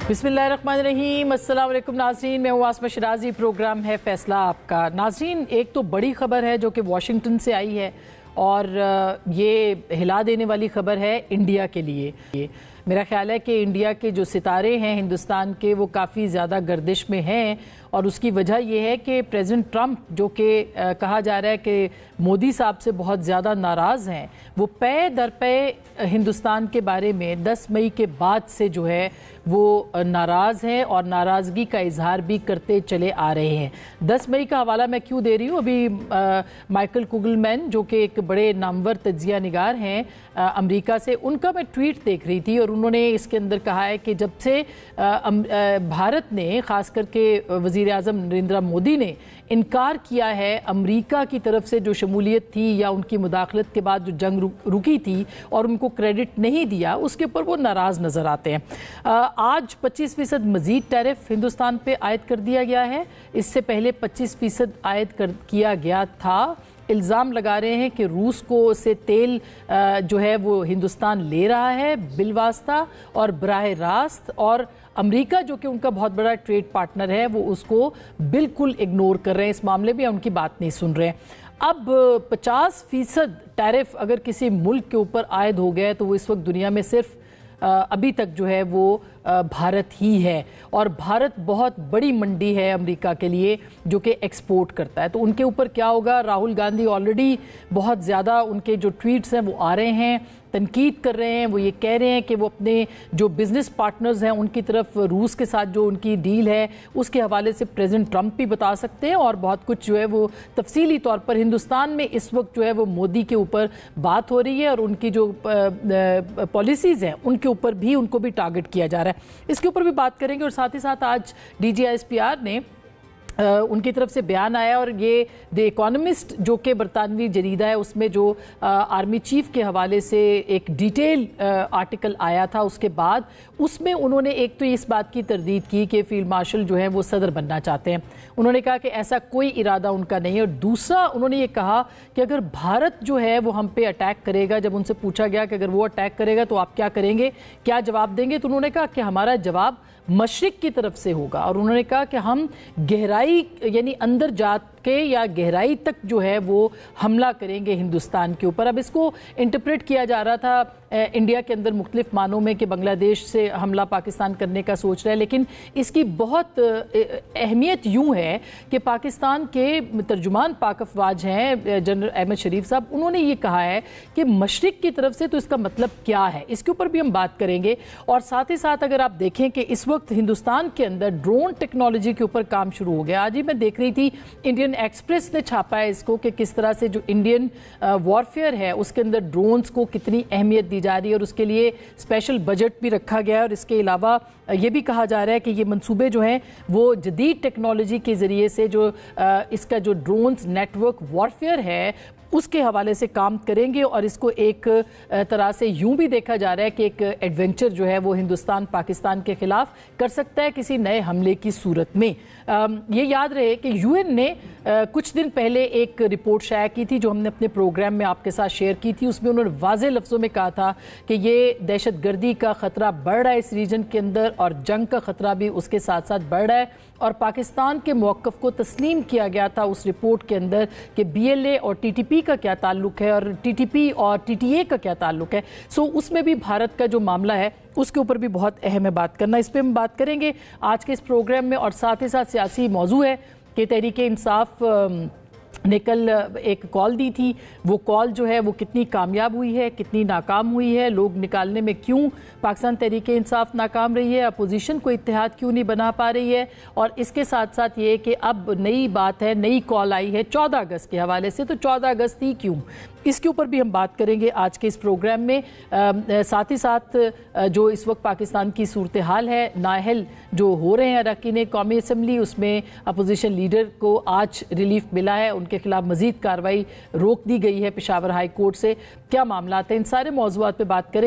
बिस्मिल्लाहिर्रहमानिर्रहीम। अस्सलाम वालेकुम नाज़रीन, मैं हूँ आसमा शिराजी। प्रोग्राम है फैसला आपका। नाज़रीन, एक तो बड़ी ख़बर है जो कि वाशिंगटन से आई है और ये हिला देने वाली ख़बर है इंडिया के लिए। मेरा ख्याल है कि इंडिया के जो सितारे हैं हिंदुस्तान के, वो काफ़ी ज़्यादा गर्दिश में हैं और उसकी वजह यह है कि प्रेसिडेंट ट्रंप, जो कि कहा जा रहा है कि मोदी साहब से बहुत ज़्यादा नाराज़ हैं, वो पे दर पे हिंदुस्तान के बारे में 10 मई के बाद से जो है वो नाराज़ हैं और नाराज़गी का इजहार भी करते चले आ रहे हैं। 10 मई का हवाला मैं क्यों दे रही हूँ, अभी माइकल कुगलमैन जो कि एक बड़े नामवर तज्जिया निगार हैं अमेरिका से, उनका मैं ट्वीट देख रही थी और उन्होंने इसके अंदर कहा है कि जब से भारत ने, ख़ास करके वज़ीर आज़म नरेंद्र मोदी ने इनकार किया है अमेरिका की तरफ से जो शमूलियत थी या उनकी मुदाखलत के बाद जो जंग रुकी थी और उनको क्रेडिट नहीं दिया, उसके ऊपर वो नाराज़ नज़र आते हैं। आज 25% मज़ीद टैरिफ हिंदुस्तान पे आयद कर दिया गया है। इससे पहले 25% आयद किया गया था। इल्ज़ाम लगा रहे हैं कि रूस को से तेल जो है वो हिंदुस्तान ले रहा है बिलवास्ता और बराह रास्त, और अमेरिका जो कि उनका बहुत बड़ा ट्रेड पार्टनर है वो उसको बिल्कुल इग्नोर कर रहे हैं इस मामले में, उनकी बात नहीं सुन रहे हैं। अब 50% टैरिफ अगर किसी मुल्क के ऊपर आयद हो गया है तो वो इस वक्त दुनिया में सिर्फ अभी तक जो है वो भारत ही है, और भारत बहुत बड़ी मंडी है अमेरिका के लिए जो कि एक्सपोर्ट करता है। तो उनके ऊपर क्या होगा? राहुल गांधी ऑलरेडी बहुत ज़्यादा, उनके जो ट्वीट्स हैं वो आ रहे हैं, तनकीद कर रहे हैं। वो ये कह रहे हैं कि वो अपने जो बिज़नेस पार्टनर्स हैं उनकी तरफ, रूस के साथ जो उनकी डील है उसके हवाले से प्रेसिडेंट ट्रंप भी बता सकते हैं, और बहुत कुछ जो है वो तफसीली तौर पर हिंदुस्तान में इस वक्त जो है वो मोदी के ऊपर बात हो रही है और उनकी जो पॉलिसीज़ हैं उनके ऊपर भी, उनको भी टारगेट किया जा रहा है। इसके ऊपर भी बात करेंगे। और साथ ही साथ आज DGISPR ने उनकी तरफ से बयान आया, और ये द इकोनॉमिस्ट जो कि बरतानवी जरीदा है उसमें जो आर्मी चीफ के हवाले से एक डिटेल आर्टिकल आया था, उसके बाद उसमें उन्होंने एक तो इस बात की तरदीद की कि फील्ड मार्शल जो है वो सदर बनना चाहते हैं। उन्होंने कहा कि ऐसा कोई इरादा उनका नहीं है। और दूसरा उन्होंने ये कहा कि अगर भारत जो है वो हम पे अटैक करेगा, जब उनसे पूछा गया कि अगर वो अटैक करेगा तो आप क्या करेंगे, क्या जवाब देंगे, तो उन्होंने कहा कि हमारा जवाब मशरिक की तरफ से होगा। और उन्होंने कहा कि हम गहराई यानी अंदर जा के या गहराई तक जो है वो हमला करेंगे हिंदुस्तान के ऊपर। अब इसको इंटरप्रेट किया जा रहा था इंडिया के अंदर मुख्तलिफ मानों में कि बांग्लादेश से हमला पाकिस्तान करने का सोच रहा है, लेकिन इसकी बहुत अहमियत यूँ है कि पाकिस्तान के तर्जुमान पाक अफवाज हैं जनरल अहमद शरीफ साहब, उन्होंने ये कहा है कि मशरिक की तरफ से, तो इसका मतलब क्या है, इसके ऊपर भी हम बात करेंगे। और साथ ही साथ अगर आप देखें कि इस वक्त हिंदुस्तान के अंदर ड्रोन टेक्नोलॉजी के ऊपर काम शुरू हो गया। आज ही मैं देख रही थी इंडियन एक्सप्रेस ने छापा है इसको कि किस तरह से जो इंडियन वॉरफेयर है उसके अंदर ड्रोन्स को कितनी अहमियत दी जा रही है, और उसके लिए स्पेशल बजट भी रखा गया है। और इसके अलावा ये भी कहा जा रहा है कि ये मंसूबे जो हैं वो जदीद टेक्नोलॉजी के ज़रिए से जो इसका जो ड्रोन्स नेटवर्क वॉरफेयर है उसके हवाले से काम करेंगे। और इसको एक तरह से यूं भी देखा जा रहा है कि एक एडवेंचर जो है वो हिंदुस्तान पाकिस्तान के खिलाफ कर सकता है किसी नए हमले की सूरत में। ये याद रहे कि UN ने कुछ दिन पहले एक रिपोर्ट शाया की थी जो हमने अपने प्रोग्राम में आपके साथ शेयर की थी। उसमें उन्होंने वाज़ेह लफ्ज़ों में कहा था कि ये दहशतगर्दी का ख़तरा बढ़ रहा है इस रीजन के अंदर, और जंग का ख़तरा भी उसके साथ साथ बढ़ रहा है। और पाकिस्तान के मौक़िफ़ को तस्लीम किया गया था उस रिपोर्ट के अंदर कि BLA और TTP का क्या ताल्लुक है और TTP और TTA का क्या ताल्लुक है। सो उसमें भी भारत का जो मामला है उसके ऊपर भी बहुत अहम है बात करना। इस पर हम बात करेंगे आज के इस प्रोग्राम में। और साथ ही साथ सियासी मौजू है कि तहरीक-ए-इंसाफ ने कल एक कॉल दी थी, वो कॉल जो है वो कितनी कामयाब हुई है, कितनी नाकाम हुई है, लोग निकालने में क्यों पाकिस्तान तहरीक-ए-इंसाफ नाकाम रही है, अपोजिशन को इत्तेहाद क्यों नहीं बना पा रही है। और इसके साथ साथ ये कि अब नई बात है, नई कॉल आई है 14 अगस्त के हवाले से, तो 14 अगस्त ही क्यों, इसके ऊपर भी हम बात करेंगे आज के इस प्रोग्राम में। साथ ही साथ जो इस वक्त पाकिस्तान की सूरत हाल है, नाअहल जो हो रहे हैं अरकान कौमी असम्बली, उसमें अपोजिशन लीडर को आज रिलीफ मिला है, उनके खिलाफ मजीद कार्रवाई रोक दी गई है पेशावर हाई कोर्ट से। क्या मामला है, इन सारे मौज़ूआत पे बात करेंगे।